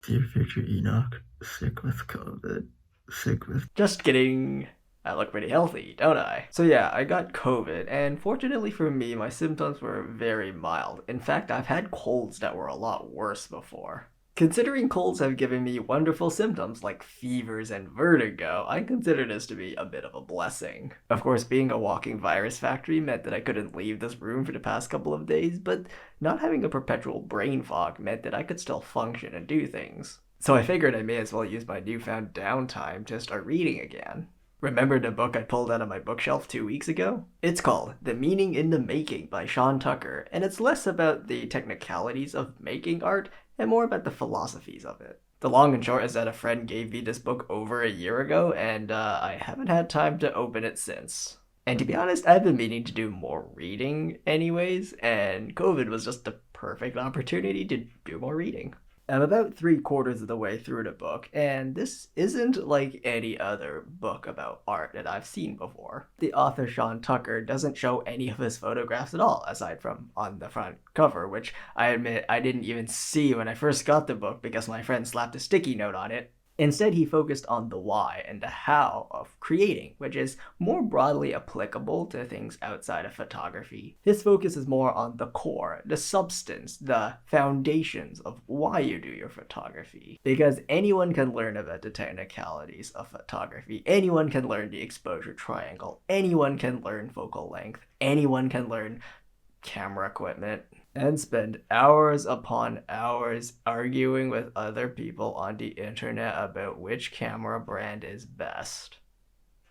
Dear future Enoch, sick with COVID, sick with. Just kidding. I look pretty healthy, don't I? So yeah, I got COVID, and fortunately for me, my symptoms were very mild. In fact, I've had colds that were a lot worse before. Considering colds have given me wonderful symptoms like fevers and vertigo, I consider this to be a bit of a blessing. Of course, being a walking virus factory meant that I couldn't leave this room for the past couple of days, but not having a perpetual brain fog meant that I could still function and do things. So I figured I may as well use my newfound downtime to start reading again. Remember the book I pulled out of my bookshelf 2 weeks ago? It's called The Meaning in the Making by Sean Tucker, and it's less about the technicalities of making art and more about the philosophies of it. The long and short is that a friend gave me this book over a year ago, and I haven't had time to open it since. And to be honest, I've been meaning to do more reading anyways, and COVID was just the perfect opportunity to do more reading. I'm about 3/4 of the way through the book, and this isn't like any other book about art that I've seen before. The author Sean Tucker doesn't show any of his photographs at all, aside from on the front cover, which I admit I didn't even see when I first got the book because my friend slapped a sticky note on it. Instead, he focused on the why and the how of creating, which is more broadly applicable to things outside of photography. His focus is more on the core, the substance, the foundations of why you do your photography. Because anyone can learn about the technicalities of photography, anyone can learn the exposure triangle, anyone can learn focal length, anyone can learn camera equipment, and spend hours upon hours arguing with other people on the internet about which camera brand is best.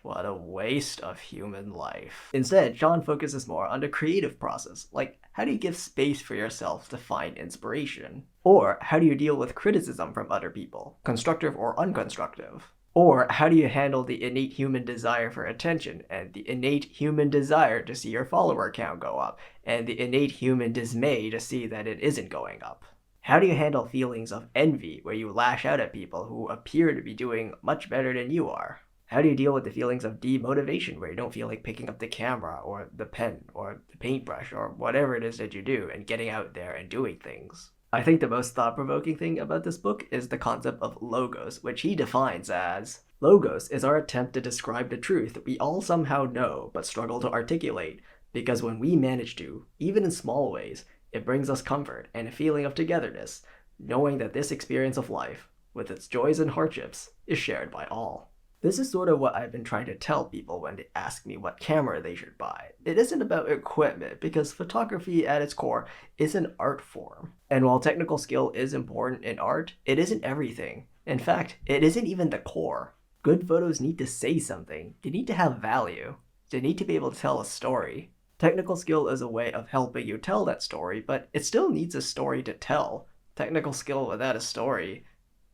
What a waste of human life. Instead, Sean focuses more on the creative process, like how do you give space for yourself to find inspiration? Or how do you deal with criticism from other people, constructive or unconstructive? Or how do you handle the innate human desire for attention and the innate human desire to see your follower count go up and the innate human dismay to see that it isn't going up? How do you handle feelings of envy where you lash out at people who appear to be doing much better than you are? How do you deal with the feelings of demotivation where you don't feel like picking up the camera or the pen or the paintbrush or whatever it is that you do and getting out there and doing things? I think the most thought provoking thing about this book is the concept of logos, which he defines as logos is our attempt to describe the truth we all somehow know but struggle to articulate, because when we manage to, even in small ways, it brings us comfort and a feeling of togetherness, knowing that this experience of life, with its joys and hardships, is shared by all. This is sort of what I've been trying to tell people when they ask me what camera they should buy. It isn't about equipment, because photography at its core is an art form. And while technical skill is important in art, it isn't everything. In fact, it isn't even the core. Good photos need to say something. They need to have value. They need to be able to tell a story. Technical skill is a way of helping you tell that story, but it still needs a story to tell. Technical skill without a story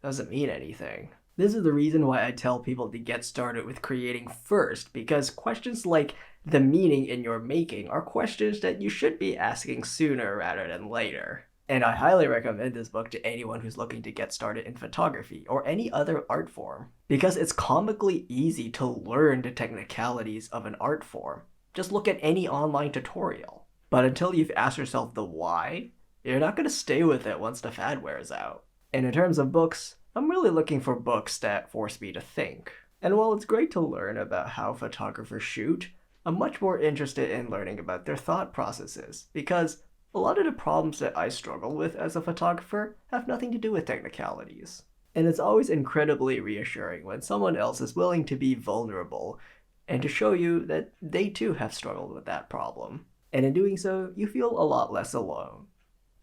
doesn't mean anything. This is the reason why I tell people to get started with creating first, because questions like the meaning in your making are questions that you should be asking sooner rather than later. And I highly recommend this book to anyone who's looking to get started in photography or any other art form, because it's comically easy to learn the technicalities of an art form. Just look at any online tutorial. But until you've asked yourself the why, you're not going to stay with it once the fad wears out. And in terms of books, I'm really looking for books that force me to think. And while it's great to learn about how photographers shoot, I'm much more interested in learning about their thought processes, because a lot of the problems that I struggle with as a photographer have nothing to do with technicalities. And it's always incredibly reassuring when someone else is willing to be vulnerable and to show you that they too have struggled with that problem. And in doing so, you feel a lot less alone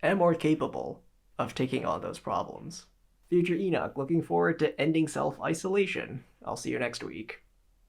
and more capable of taking on those problems. Future Enoch, looking forward to ending self-isolation. I'll see you next week.